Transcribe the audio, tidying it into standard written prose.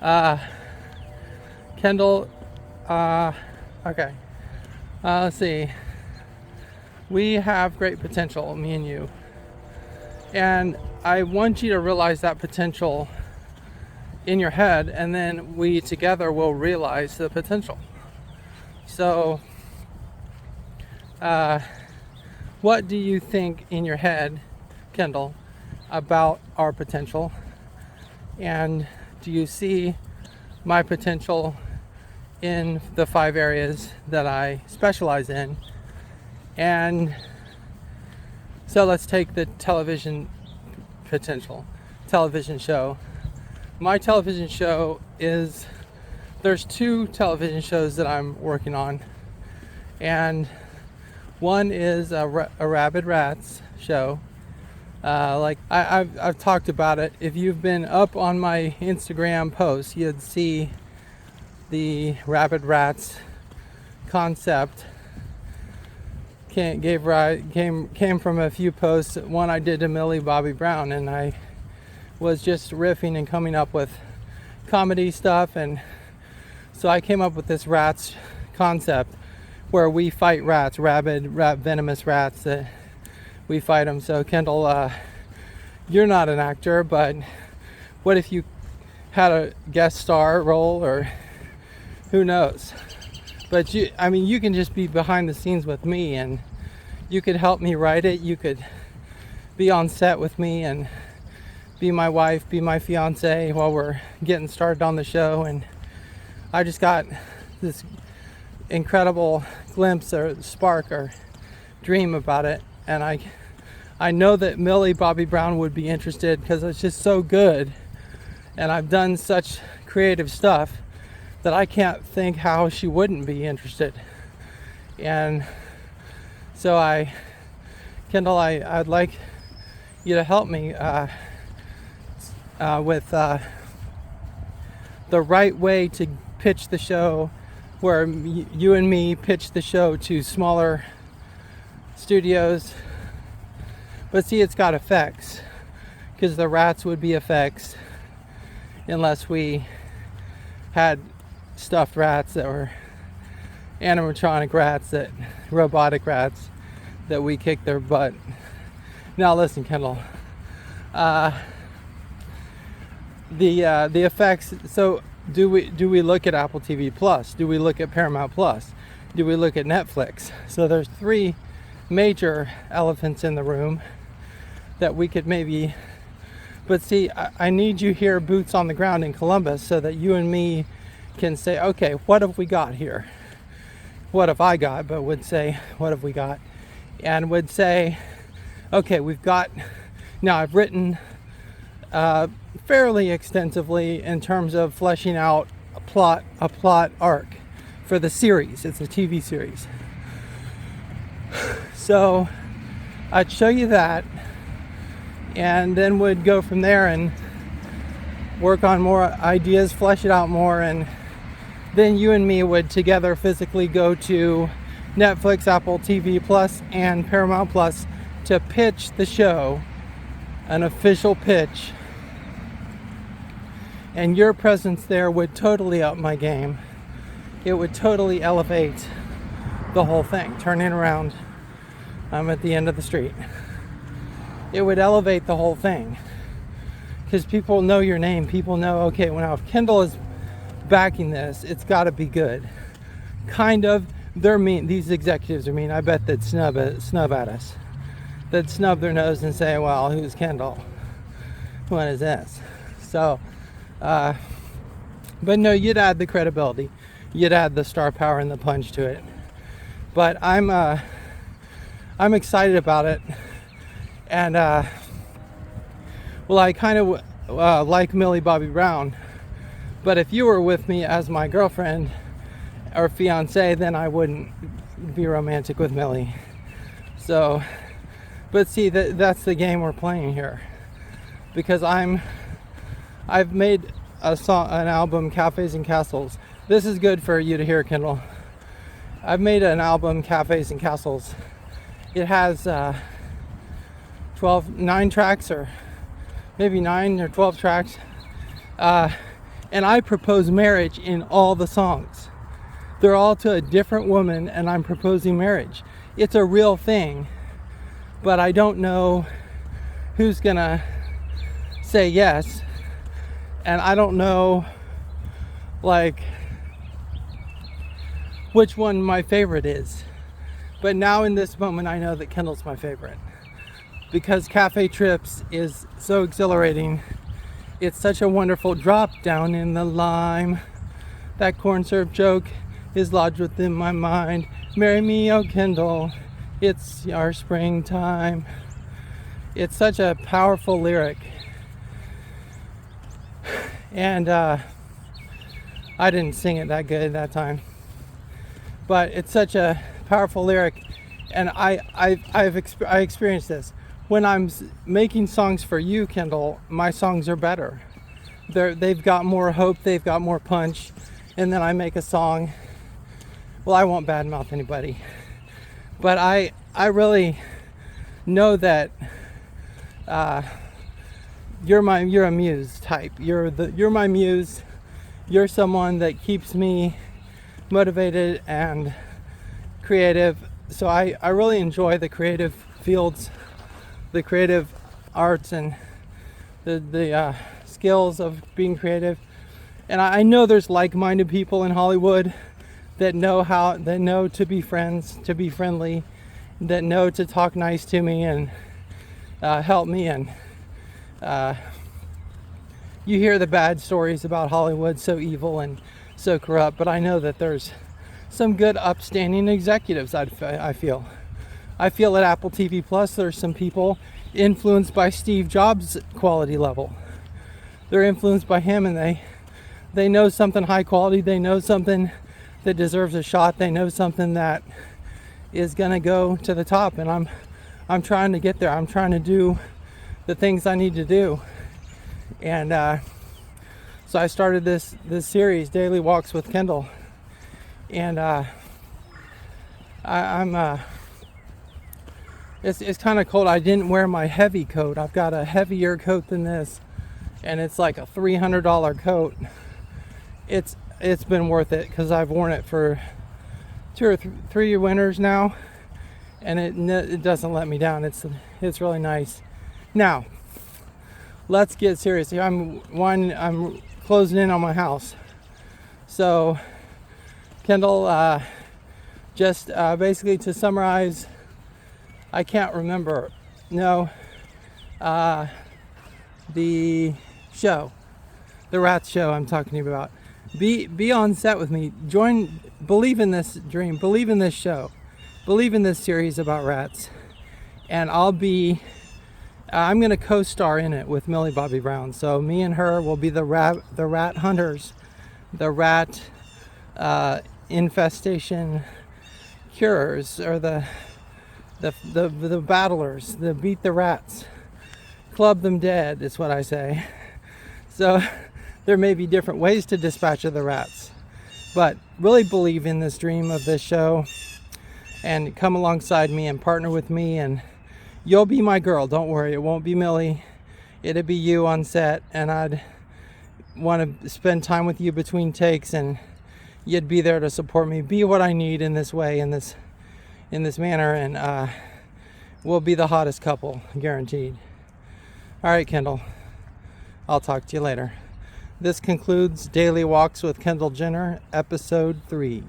Uh, Kendall, okay. Let's see. We have great potential, me and you. And I want you to realize that potential in your head, and then we together will realize the potential. So, what do you think in your head, Kendall, about our potential? And do you see my potential in the 5 areas that I specialize in? And so let's take the television potential, television show. My television show is, there's 2 television shows that I'm working on. And one is a Rabid Rats show. I've talked about it. If you've been up on my Instagram posts, you'd see the Rabid Rats concept came from a few posts. One I did to Millie Bobby Brown, and I was just riffing and coming up with comedy stuff, and so I came up with this rats concept where we fight rats, venomous rats that we fight them. So Kendall, you're not an actor, but what if you had a guest star role, or who knows? But you can just be behind the scenes with me, and you could help me write it. You could be on set with me and be my wife, be my fiance while we're getting started on the show. And I just got this incredible glimpse or spark or dream about it, and I know that Millie Bobby Brown would be interested because it's just so good, and I've done such creative stuff that I can't think how she wouldn't be interested. And so Kendall, I'd like you to help me with the right way to pitch the show, where you and me pitch the show to smaller studios. But see, it's got effects, because the rats would be effects unless we had stuffed rats that were animatronic rats, robotic rats that we kick their butt. Now listen, Kendall, the effects. So do we look at Apple TV Plus? Do we look at Paramount Plus? Do we look at Netflix? So there's 3 major elephants in the room that we could maybe. But see, I need you here, boots on the ground in Columbus, so that you and me can say, okay, what have we got here? What have I got? But would say, what have we got? And would say, okay, we've got. Now I've written fairly extensively in terms of fleshing out a plot arc for the series. It's a TV series. So I'd show you that, and then would go from there and work on more ideas, flesh it out more, and then you and me would together physically go to Netflix, Apple TV Plus, and Paramount Plus to pitch the show, an official pitch. And your presence there would totally up my game. It would totally elevate the whole thing. Turning around, I'm at the end of the street. It would elevate the whole thing, because people know your name. People know, okay, when Kendall is backing this, it's got to be good. Kind of. They're mean. These executives are mean. I bet they'd snub at us. They'd snub their nose and say, well, who's Kendall? What is this? So, but no, you'd add the credibility. You'd add the star power and the punch to it. But I'm excited about it. And, well, I kind of like Millie Bobby Brown. But if you were with me as my girlfriend or fiance, then I wouldn't be romantic with Millie. So, but see, that's the game we're playing here. Because I've made an album, Cafes and Castles. This is good for you to hear, Kendall. I've made an album, Cafes and Castles. It has 9 tracks, or maybe 9 or 12 tracks. And I propose marriage in all the songs. They're all to a different woman, and I'm proposing marriage. It's a real thing, but I don't know who's gonna say yes, and I don't know like which one my favorite is. But now in this moment I know that Kendall's my favorite because Cafe Trips is so exhilarating. It's such a wonderful drop down in the lime. That corn syrup joke is lodged within my mind. Marry me, oh Kendall, it's our springtime. It's such a powerful lyric. And I didn't sing it that good that time. But it's such a powerful lyric. And I experienced this. When I'm making songs for you, Kendall, my songs are better. They've got more hope, they've got more punch. And then I make a song. Well, I won't badmouth anybody. But I really know that you're a muse type. You're my muse. You're someone that keeps me motivated and creative. So I really enjoy the creative fields, the creative arts, and the skills of being creative. And I know there's like-minded people in Hollywood that know to be friends, to be friendly, that know to talk nice to me and help me. And you hear the bad stories about Hollywood, so evil and so corrupt, but I know that there's some good upstanding executives. I feel at Apple TV Plus there's some people influenced by Steve Jobs' quality level. They're influenced by him, and they know something high quality. They know something that deserves a shot. They know something that is gonna go to the top, and I'm trying to get there. I'm trying to do the things I need to do. And so I started this series, Daily Walks with Kendall, and it's kind of cold. I didn't wear my heavy coat. I've got a heavier coat than this, and it's like a $300 coat. It's been worth it because I've worn it for 2 or 3 winters now, and it doesn't let me down. It's really nice. Now, let's get serious. I'm closing in on my house. So, Kendall, just basically to summarize, I can't remember. No, the show, the Rats show I'm talking to you about. Be on set with me. Believe in this dream. Believe in this show. Believe in this series about rats. And I'm going to co-star in it with Millie Bobby Brown. So me and her will be the rat hunters, the rat infestation curers, or the battlers, the beat the rats, club them dead is what I say. So there may be different ways to dispatch of the rats, but really believe in this dream of this show and come alongside me and partner with me, and you'll be my girl. Don't worry, it won't be Millie. It'll be you on set, and I'd want to spend time with you between takes, and you'd be there to support me, be what I need in this way, in this manner, and we'll be the hottest couple, guaranteed. All right, Kendall, I'll talk to you later. This concludes Daily Walks with Kendall Jenner, episode 3.